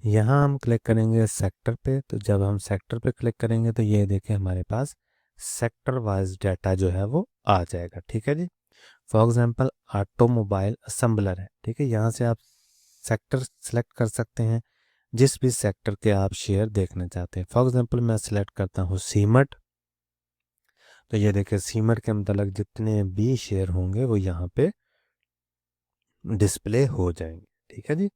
यहाँ हम क्लिक करेंगे सेक्टर पे। तो जब हम सेक्टर पे क्लिक करेंगे तो ये देखें हमारे पास सेक्टर वाइज डाटा जो है वो आ जाएगा। ठीक है जी। फॉर एग्जांपल ऑटोमोबाइल असेंबलर है। ठीक है, यहाँ से आप सेक्टर सेलेक्ट कर सकते हैं जिस भी सेक्टर के आप शेयर देखना चाहते हैं। फॉर एग्जांपल मैं सिलेक्ट करता हूँ सीमेंट। तो ये देखिए सीमेंट के मतलब जितने भी शेयर होंगे वो यहाँ पे डिस्प्ले हो जाएंगे। ठीक है जी।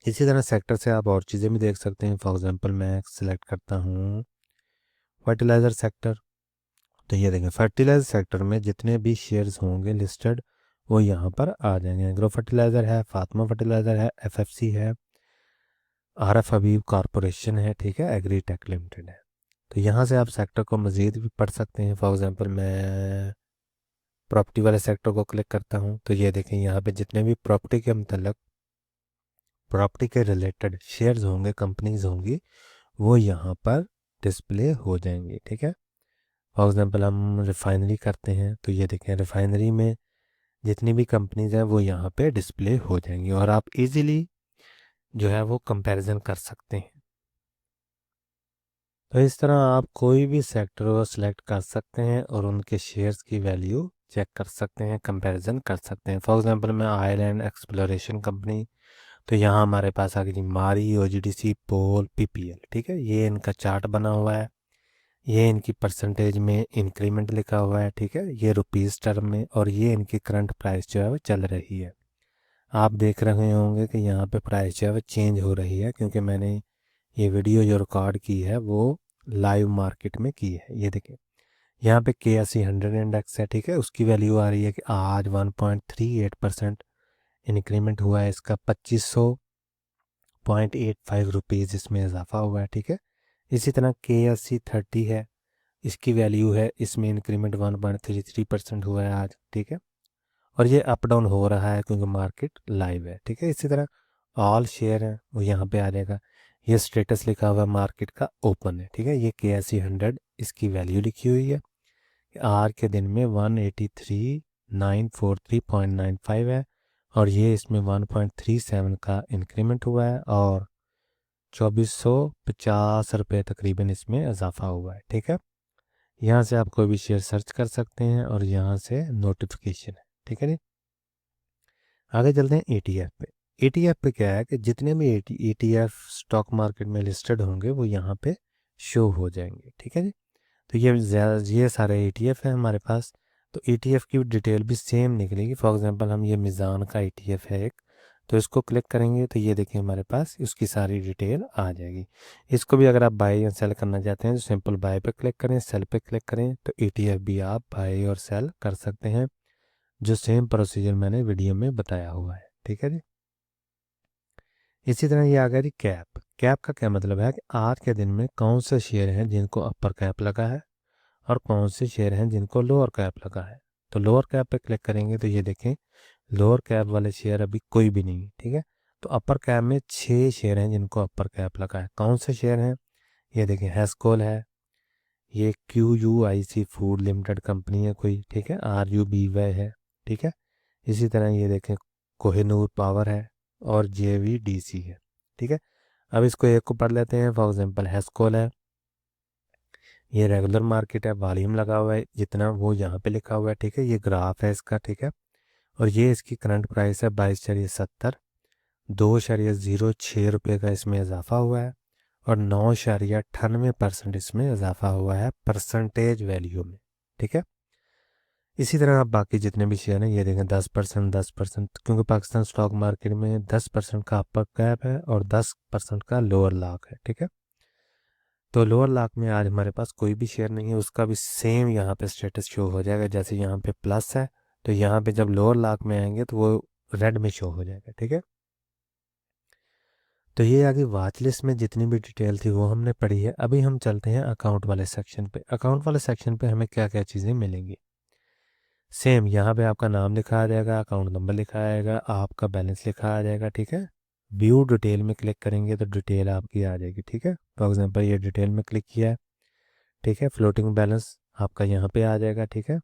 इसी तरह सेक्टर से आप और चीज़ें भी देख सकते हैं। फॉर एग्जांपल मैं सिलेक्ट करता हूँ फर्टिलाइज़र सेक्टर। तो ये देखें फर्टिलाइज़र सेक्टर में जितने भी शेयर्स होंगे लिस्टेड वो यहाँ पर आ जाएंगे। एग्रो फर्टिलाइज़र है, फातिमा फर्टिलाइज़र है, एफएफसी है, आरएफ हबीब कॉरपोरेशन है, ठीक है, एग्रीटेक लिमिटेड है। तो यहाँ से आप सेक्टर को मज़ीद भी पढ़ सकते हैं। फॉर एग्जांपल मैं प्रॉपर्टी वाले सेक्टर को क्लिक करता हूँ। तो ये देखें यहाँ पे जितने भी प्रॉपर्टी के मतलब प्रॉपर्टी के रिलेटेड शेयर्स होंगे, कंपनीज होंगी, वो यहाँ पर डिस्प्ले हो जाएंगी। ठीक है। फॉर एग्जांपल हम रिफाइनरी करते हैं तो ये देखें रिफाइनरी में जितनी भी कंपनीज हैं वो यहाँ पे डिस्प्ले हो जाएंगी और आप इजीली जो है वो कंपैरिजन कर सकते हैं। तो इस तरह आप कोई भी सेक्टर को सिलेक्ट कर सकते हैं और उनके शेयर्स की वैल्यू चेक कर सकते हैं, कंपैरिजन कर सकते हैं। फॉर एग्जांपल मैं आयरलैंड एक्सप्लोरेशन कंपनी, तो यहाँ हमारे पास आ गई मारी, ओजीडीसी, पोल, पीपीएल। ठीक है, ये इनका चार्ट बना हुआ है, ये इनकी परसेंटेज में इंक्रीमेंट लिखा हुआ है। ठीक है, ये रुपीज़ टर्म में, और ये इनकी करंट प्राइस जो है वो चल रही है। आप देख रहे होंगे कि यहाँ पे प्राइस जो है वो चेंज हो रही है क्योंकि मैंने ये वीडियो जो रिकॉर्ड की है वो लाइव मार्केट में की है। ये देखिए यहाँ पे KSE 100 इंडेक्स है। ठीक है, उसकी वैल्यू आ रही है कि आज 1.38% इंक्रीमेंट हुआ है, इसका 2500.85 रुपीज़ इसमें इजाफा हुआ है। ठीक है, इसी तरह KSE 30 है, इसकी वैल्यू है, इसमें इंक्रीमेंट 1.33% हुआ है आज। ठीक है, और ये अप डाउन हो रहा है क्योंकि मार्केट लाइव है। ठीक है, इसी तरह ऑल शेयर है वो यहाँ पे आ जाएगा। ये स्टेटस लिखा हुआ है मार्केट का ओपन है। ठीक है, ये KSE 100 इसकी वैल्यू लिखी हुई है कि आज के दिन में 183,943.95 है और ये इसमें 1.37 का इंक्रीमेंट हुआ है और 2450 रुपये तकरीबन इसमें इजाफा हुआ है। ठीक है, यहाँ से आप कोई भी शेयर सर्च कर सकते हैं और यहाँ से नोटिफिकेशन है। ठीक है जी। आगे चलते हैं ETF पे। ETF पे क्या है कि जितने भी ETF स्टॉक मार्केट में लिस्टेड होंगे वो यहाँ पे शो हो जाएंगे। ठीक है जी। तो ये सारे ETF हैं हमारे पास। तो ETF की डिटेल भी सेम निकलेगी। फॉर एग्जांपल हम ये मिज़ान का ETF है एक, तो इसको क्लिक करेंगे तो ये देखिए हमारे पास उसकी सारी डिटेल आ जाएगी। इसको भी अगर आप बाय या सेल करना चाहते हैं तो सिंपल बाय पे क्लिक करें, सेल पे क्लिक करें, तो ETF भी आप बाय और सेल कर सकते हैं, जो सेम प्रोसीजर मैंने वीडियो में बताया हुआ है। ठीक है जी। इसी तरह ये आ गया जी कैप। कैप का क्या मतलब है कि आज के दिन में कौन से शेयर हैं जिनको अपर कैप लगा है और कौन से शेयर हैं जिनको लोअर कैप लगा है। तो लोअर कैप पे क्लिक करेंगे तो ये देखें लोअर कैप वाले शेयर अभी कोई भी नहीं है। ठीक है, तो अपर कैप में 6 शेयर हैं जिनको अपर कैप लगा है। कौन से शेयर हैं, ये देखें हैस्कोल है, ये QUIC फूड लिमिटेड कंपनी है कोई। ठीक है, RUBY है। ठीक है, इसी तरह ये देखें कोहिनूर पावर है और JVDC है। ठीक है, अब इसको एक को पढ़ लेते हैं। फॉर एग्जांपल हैस्कोल है, ये रेगुलर मार्केट है, वॉल्यूम लगा हुआ है जितना वो यहाँ पे लिखा हुआ है। ठीक है, ये ग्राफ है इसका। ठीक है, और ये इसकी करंट प्राइस है 22.70, 2.06 रुपये का इसमें इजाफा हुआ है और 9.98% इसमें इजाफा हुआ है परसेंटेज वैल्यू में। ठीक है, इसी तरह आप बाकी जितने भी शेयर हैं ये देखें 10%, 10%, क्योंकि पाकिस्तान स्टॉक मार्केट में 10% का अपर कैप है और 10% का लोअर लॉक है। ठीक है, तो लोअर लॉक में आज हमारे पास कोई भी शेयर नहीं है, उसका भी सेम यहाँ पे स्टेटस शो हो जाएगा। जैसे यहाँ पे प्लस है तो यहाँ पे जब लोअर लॉक में आएंगे तो वो रेड में शो हो जाएगा। ठीक है, तो ये आगे वॉच लिस्ट में जितनी भी डिटेल थी वो हमने पढ़ी है। अभी हम चलते हैं अकाउंट वाले सेक्शन पे। अकाउंट वाले सेक्शन पे हमें क्या क्या चीज़ें मिलेंगी। सेम यहाँ पे आपका नाम लिखा आ जाएगा, अकाउंट नंबर लिखा आएगा, आपका बैलेंस लिखा आ जाएगा। ठीक है, व्यू डिटेल में क्लिक करेंगे तो डिटेल आपकी आ जाएगी। ठीक है, फॉर एग्जांपल ये डिटेल में क्लिक किया है। ठीक है, फ्लोटिंग बैलेंस आपका यहाँ पे आ जाएगा। ठीक है,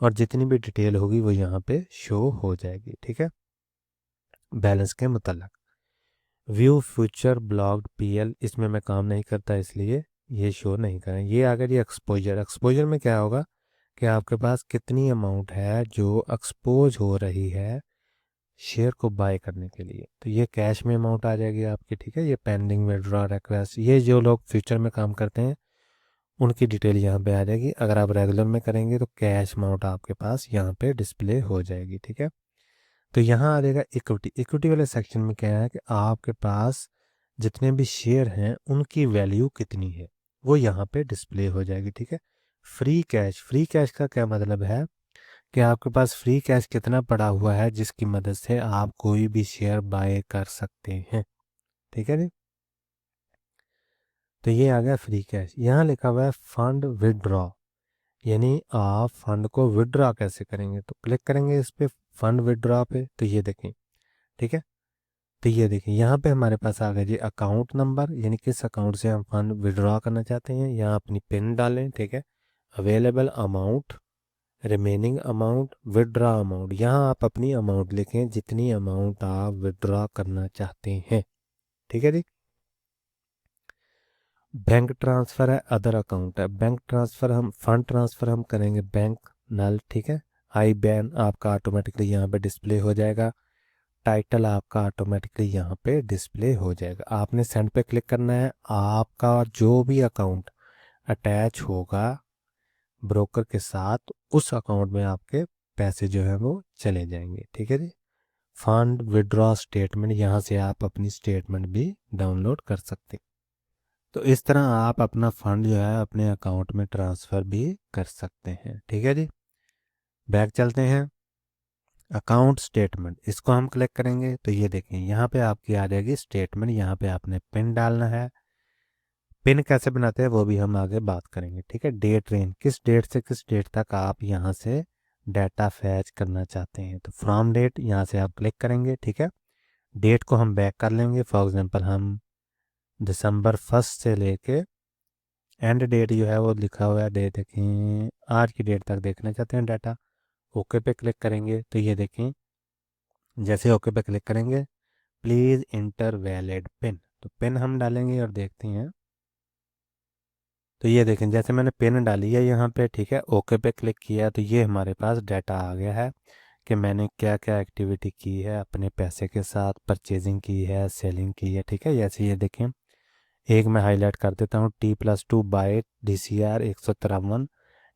और जितनी भी डिटेल होगी वो यहाँ पे शो हो जाएगी। ठीक है, बैलेंस के मुतल्लक व्यू फ्यूचर ब्लॉक्ड पीएल, इसमें मैं काम नहीं करता इसलिए ये शो नहीं करें। ये अगर ये एक्सपोजर, एक्सपोजर में क्या होगा कि आपके पास कितनी अमाउंट है जो एक्सपोज हो रही है शेयर को बाय करने के लिए, तो ये कैश में अमाउंट आ जाएगी आपकी, ठीक है। ये पेंडिंग विड्रॉ रिक्वेस्ट, ये जो लोग फ्यूचर में काम करते हैं उनकी डिटेल यहाँ पे आ जाएगी। अगर आप रेगुलर में करेंगे तो कैश अमाउंट आपके पास यहाँ पे डिस्प्ले हो जाएगी, ठीक है। तो यहाँ आ जाएगा इक्विटी। इक्विटी वाले सेक्शन में क्या है कि आपके पास जितने भी शेयर हैं उनकी वैल्यू कितनी है वो यहाँ पे डिस्प्ले हो जाएगी, ठीक है। फ्री कैश, फ्री कैश का क्या मतलब है कि आपके पास फ्री कैश कितना पड़ा हुआ है जिसकी मदद से आप कोई भी शेयर बाय कर सकते हैं, ठीक है जी। तो ये आ गया फ्री कैश। यहाँ लिखा हुआ है फंड विदड्रॉ, यानी आप फंड को विदड्रॉ कैसे करेंगे, तो क्लिक करेंगे इस पे फंड विदड्रॉ पे, तो ये देखें, ठीक है। तो ये देखिए यहाँ पे हमारे पास आ गया जी अकाउंट नंबर, यानी किस अकाउंट से हम फंड विड्रॉ करना चाहते हैं। यहाँ अपनी पिन डालें, ठीक है। Available amount, remaining amount, withdraw amount, यहाँ आप अपनी अमाउंट लिखें जितनी अमाउंट आप विड्रॉ करना चाहते हैं, ठीक है जी। बैंक ट्रांसफ़र है, अदर अकाउंट है। बैंक ट्रांसफ़र हम फंड ट्रांसफ़र हम करेंगे बैंक नल, ठीक है। आई बैन आपका ऑटोमेटिकली यहाँ पे डिस्प्ले हो जाएगा। टाइटल आपका ऑटोमेटिकली यहाँ पे डिस्प्ले हो जाएगा। आपने सेंड पे क्लिक करना है। आपका जो भी अकाउंट अटैच होगा ब्रोकर के साथ उस अकाउंट में आपके पैसे जो है वो चले जाएंगे, ठीक है जी। फंड विड्रॉ स्टेटमेंट, यहाँ से आप अपनी स्टेटमेंट भी डाउनलोड कर सकते हैं। तो इस तरह आप अपना फंड जो है अपने अकाउंट में ट्रांसफ़र भी कर सकते हैं, ठीक है जी। बैक चलते हैं, अकाउंट स्टेटमेंट, इसको हम क्लिक करेंगे तो ये देखें यहाँ पे आपकी आ जाएगी स्टेटमेंट। यहाँ पे आपने पिन डालना है। पिन कैसे बनाते हैं वो भी हम आगे बात करेंगे, ठीक है। डेट रेंज, किस डेट से किस डेट तक आप यहाँ से डाटा फैच करना चाहते हैं, तो फ्रॉम डेट यहाँ से आप क्लिक करेंगे, ठीक है। डेट को हम बैक कर लेंगे। फॉर एग्जांपल हम दिसंबर 1 से लेके एंड डेट जो है वो लिखा हुआ है, डेट देखें आज की डेट तक देखना चाहते हैं डाटा। ओके पे क्लिक करेंगे तो ये देखें, जैसे ओके पे क्लिक करेंगे प्लीज़ इंटर वैलिड पिन, तो पिन हम डालेंगे और देखते हैं। तो ये देखें जैसे मैंने पिन डाली है यहाँ पे, ठीक है। ओके पे क्लिक किया तो ये हमारे पास डाटा आ गया है कि मैंने क्या क्या एक्टिविटी की है अपने पैसे के साथ, परचेजिंग की है, सेलिंग की है, ठीक है। जैसे ये देखें, एक मैं हाईलाइट कर देता हूँ, T+2 by DCR 153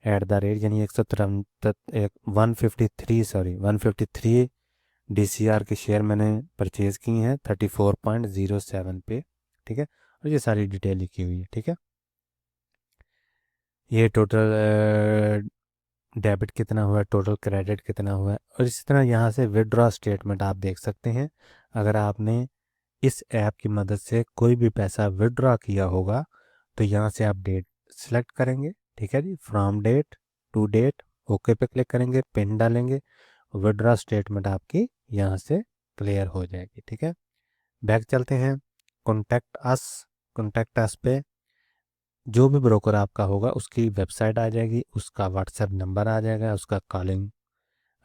at the rate, यानी 153 DCR के शेयर मैंने परचेज़ की हैं 34.07 पे, ठीक है। और ये सारी डिटेल लिखी हुई है, ठीक है। ये टोटल डेबिट कितना हुआ है, टोटल क्रेडिट कितना हुआ है, और इसी तरह यहाँ से विड्रॉ स्टेटमेंट आप देख सकते हैं। अगर आपने इस ऐप की मदद से कोई भी पैसा विड्रॉ किया होगा तो यहाँ से आप डेट सेलेक्ट करेंगे, ठीक है जी। From date to date, okay पे क्लिक करेंगे, पिन डालेंगे, विड्रॉ स्टेटमेंट आपकी यहाँ से क्लियर हो जाएगी, ठीक है। बैक चलते हैं, कॉन्टैक्ट अस। कॉन्टैक्ट अस पे जो भी ब्रोकर आपका होगा उसकी वेबसाइट आ जाएगी, उसका व्हाट्सएप नंबर आ जाएगा, उसका कॉलिंग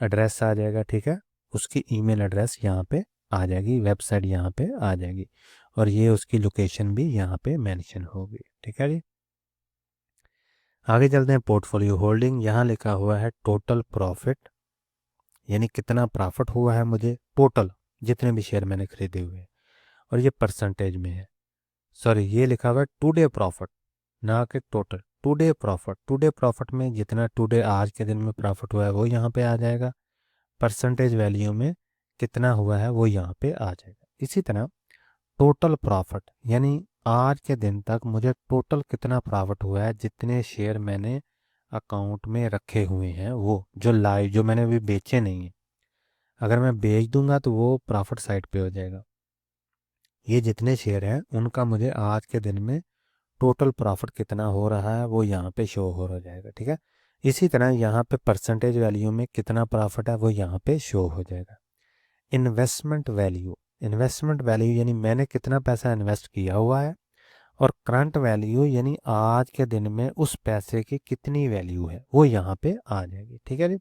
एड्रेस आ जाएगा, ठीक है। उसकी ईमेल एड्रेस यहाँ पे आ जाएगी, वेबसाइट यहाँ पे आ जाएगी, और ये उसकी लोकेशन भी यहाँ पे मेंशन होगी, ठीक है जी। आगे चलते हैं, पोर्टफोलियो होल्डिंग। यहाँ लिखा हुआ है टोटल प्रॉफिट, यानी कितना प्रॉफिट हुआ है मुझे टोटल, जितने भी शेयर मैंने खरीदे हुए हैं, और ये परसेंटेज में है। सॉरी, ये लिखा हुआ है टुडे प्रॉफिट, ना कि total. Today profit, today profit में जितना टुडे आज के दिन में प्रॉफिट हुआ है वो यहाँ पे आ जाएगा। परसेंटेज वैल्यू में कितना हुआ है वो यहाँ पे आ जाएगा। इसी तरह टोटल प्रॉफिट, यानी आज के दिन तक मुझे टोटल कितना प्रॉफिट हुआ है, जितने शेयर मैंने अकाउंट में रखे हुए हैं वो जो लाइव, जो मैंने अभी बेचे नहीं हैं, अगर मैं बेच दूंगा तो वो प्रॉफिट साइड पे हो जाएगा। ये जितने शेयर हैं उनका मुझे आज के दिन में टोटल प्रॉफिट कितना हो रहा है वो यहाँ पे शो हो जाएगा, ठीक है। इसी तरह यहाँ पे परसेंटेज वैल्यू में कितना प्रॉफिट है वो यहाँ पे शो हो जाएगा। इन्वेस्टमेंट वैल्यू, इन्वेस्टमेंट वैल्यू यानी मैंने कितना पैसा इन्वेस्ट किया हुआ है, और करंट वैल्यू यानी आज के दिन में उस पैसे की कितनी वैल्यू है वो यहाँ पे आ जाएगी, ठीक है जी।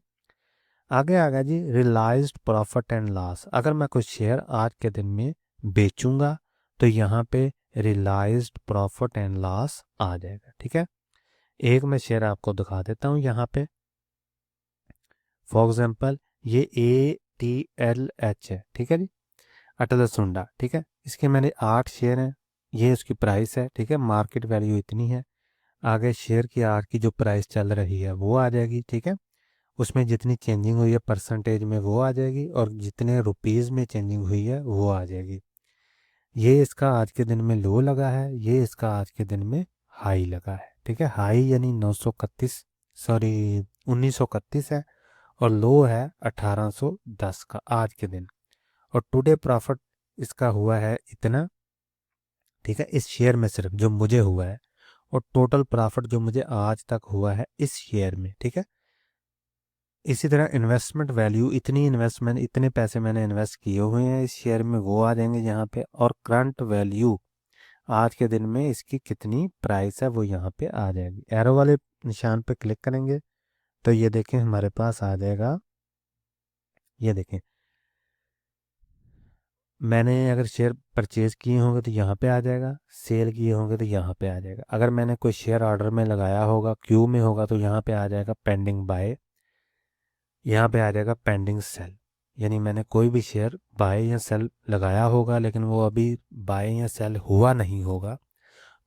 आगे आ गया जी रियलाइज्ड प्रॉफिट एंड लॉस। अगर मैं कुछ शेयर आज के दिन में बेचूंगा तो यहाँ पे रियलाइज्ड प्रॉफिट एंड लॉस आ जाएगा। ठीक है, एक मैं शेयर आपको दिखा देता हूँ यहाँ पे। फॉर एग्जांपल ये ATLH है, ठीक है जी, अटल सुंडा। ठीक है, इसके मैंने 8 शेयर हैं, ये उसकी प्राइस है। ठीक है, मार्केट वैल्यू इतनी है। आगे शेयर की आज की जो प्राइस चल रही है वो आ जाएगी। ठीक है, उसमें जितनी चेंजिंग हुई है परसेंटेज में वो आ जाएगी, और जितने रुपीज़ में चेंजिंग हुई है वो आ जाएगी। ये इसका आज के दिन में लो लगा है, ये इसका आज के दिन में हाई लगा है। ठीक है, हाई यानी 931, सॉरी 1931 है, और लो है 1810 का आज के दिन। और टुडे प्रॉफिट इसका हुआ है इतना। ठीक है, इस शेयर में सिर्फ जो मुझे हुआ है, और टोटल प्रॉफिट जो मुझे आज तक हुआ है इस शेयर में। ठीक है, इसी तरह इन्वेस्टमेंट वैल्यू, इतनी इन्वेस्टमेंट, इतने पैसे मैंने इन्वेस्ट किए हुए हैं इस शेयर में, वो आ जाएंगे यहाँ पे। और करंट वैल्यू आज के दिन में इसकी कितनी प्राइस है वो यहाँ पे आ जाएगी। एरो वाले निशान पे क्लिक करेंगे तो ये देखें हमारे पास आ जाएगा। ये देखें, मैंने अगर शेयर परचेज किए होंगे तो यहाँ पे आ जाएगा, सेल किए होंगे तो यहाँ पे आ जाएगा। अगर मैंने कोई शेयर ऑर्डर में लगाया होगा, क्यू में होगा, तो यहाँ पे आ जाएगा पेंडिंग बाय, यहाँ पे आ जाएगा पेंडिंग सेल। यानी मैंने कोई भी शेयर बाय या सेल लगाया होगा लेकिन वो अभी बाय या सेल हुआ नहीं होगा,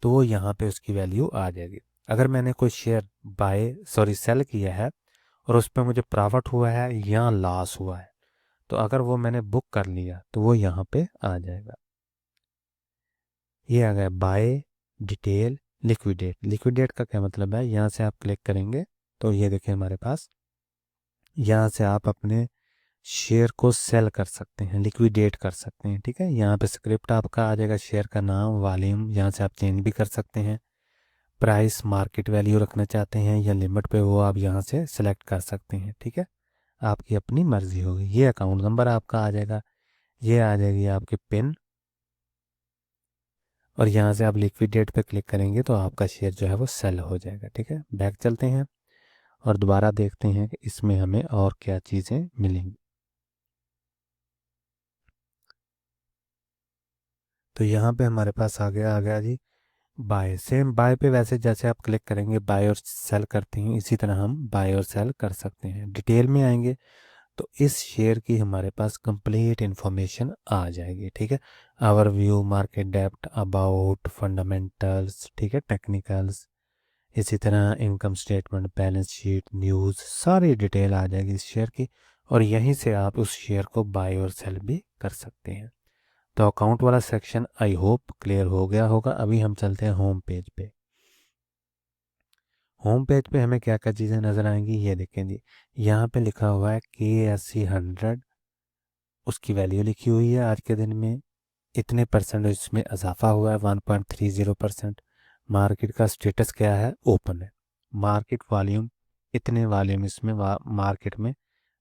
तो वो यहाँ पे उसकी वैल्यू आ जाएगी। अगर मैंने कोई शेयर बाय सॉरी सेल किया है और उस पर मुझे प्रॉफिट हुआ है या लॉस हुआ है, तो अगर वो मैंने बुक कर लिया तो वो यहाँ पे आ जाएगा। ये आ गया बाय, डिटेल, लिक्विडेट। लिक्विडेट का क्या मतलब है, यहाँ से आप क्लिक करेंगे तो ये देखिए हमारे पास, यहाँ से आप अपने शेयर को सेल कर सकते हैं, लिक्विडेट कर सकते हैं। ठीक है, यहाँ पे स्क्रिप्ट आपका आ जाएगा, शेयर का नाम, वॉल्यूम, यहाँ से आप चेंज भी कर सकते हैं। प्राइस, मार्केट वैल्यू रखना चाहते हैं या लिमिट पे, वो आप यहाँ से सेलेक्ट कर सकते हैं। ठीक है, आपकी अपनी मर्जी होगी। ये अकाउंट नंबर आपका आ जाएगा, ये आ जाएगी आपकी पिन, और यहाँ से आप लिक्विडेट पे क्लिक करेंगे तो आपका शेयर जो है वो सेल हो जाएगा। ठीक है, बैक चलते हैं और दोबारा देखते हैं कि इसमें हमें और क्या चीज़ें मिलेंगी। तो यहाँ पे हमारे पास आ गया जी बाय। सेम बाय पे वैसे जैसे आप क्लिक करेंगे बाय और सेल करते हैं, इसी तरह हम बाय और सेल कर सकते हैं। डिटेल में आएंगे तो इस शेयर की हमारे पास कंप्लीट इन्फॉर्मेशन आ जाएगी। ठीक है, overview, market depth, about, fundamentals, ठीक है, टेक्निकल्स, इसी तरह income statement, balance sheet, news, सारी डिटेल आ जाएगी इस शेयर की। और यहीं से आप उस शेयर को बाय और सेल भी कर सकते हैं। तो अकाउंट वाला सेक्शन आई होप क्लियर हो गया होगा। अभी हम चलते हैं होम पेज पे। होम पेज पे हमें क्या क्या चीज़ें नज़र आएंगी, ये देखें जी, यहाँ पे लिखा हुआ है KSE 100, उसकी वैल्यू लिखी हुई है आज के दिन में, इतने परसेंट इसमें इजाफा हुआ है 1.30%। मार्केट का स्टेटस क्या है, ओपन है। मार्केट वॉल्यूम, इतने वॉल्यूम इसमें मार्केट में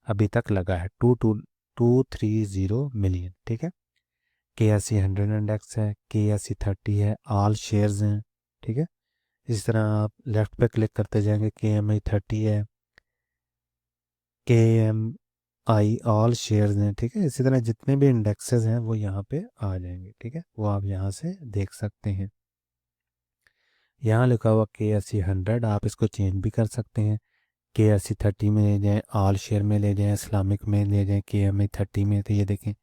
अभी तक लगा है, 230 मिलियन। ठीक है, KSE 100 इंडेक्स है, KSE 30 है, ऑल शेयर्स हैं। ठीक है, इस तरह आप लेफ्ट पे क्लिक करते जाएंगे, KMI 30 है, KMI ऑल शेयर्स हैं। ठीक है, इसी तरह जितने भी इंडेक्सेस हैं वो यहाँ पे आ जाएंगे। ठीक है, वो आप यहाँ से देख सकते हैं। यहाँ लिखा हुआ KSE 100, आप इसको चेंज भी कर सकते हैं। KSE 30 में ले जाएं, ऑल शेयर में ले जाएं, इस्लामिक में ले जाएं, KMI 30 में। तो ये देखें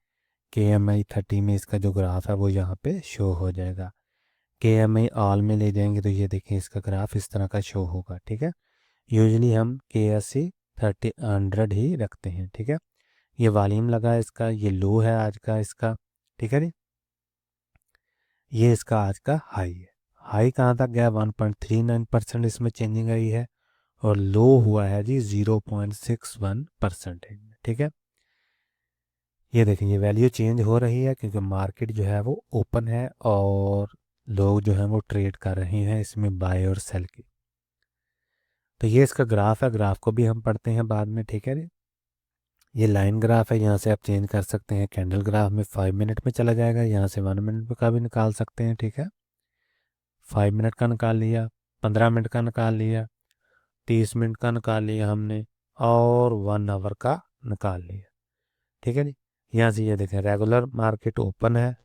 KMI 30 में इसका जो ग्राफ है वो यहाँ पे शो हो जाएगा। KMI ऑल में ले जाएंगे तो ये देखें इसका ग्राफ इस तरह का शो होगा। ठीक है, यूजली हम KSE 100 ही रखते हैं। ठीक है, ये वॉल्यूम लगा है इसका, ये लो है आज का इसका। ठीक है जी, ये इसका आज का हाई है। हाई कहाँ तक गया, 1.39% इसमें चेंजिंग आई है, और लो हुआ है जी 0.61%। ठीक है, ये देखें ये वैल्यू चेंज हो रही है क्योंकि मार्केट जो है वो ओपन है और लोग जो हैं वो ट्रेड कर रहे हैं इसमें बाय और सेल की। तो ये इसका ग्राफ है, ग्राफ को भी हम पढ़ते हैं बाद में। ठीक है जी, ये लाइन ग्राफ है, यहाँ से आप चेंज कर सकते हैं। कैंडल ग्राफ में 5 मिनट में चला जाएगा, यहाँ से 1 मिनट का भी निकाल सकते हैं। ठीक है, 5 मिनट का निकाल लिया, 15 मिनट का निकाल लिया, 30 मिनट का निकाल लिया हमने, और 1 आवर का निकाल लिया। ठीक है जी, यहाँ से ये देखें रेगुलर मार्केट ओपन है,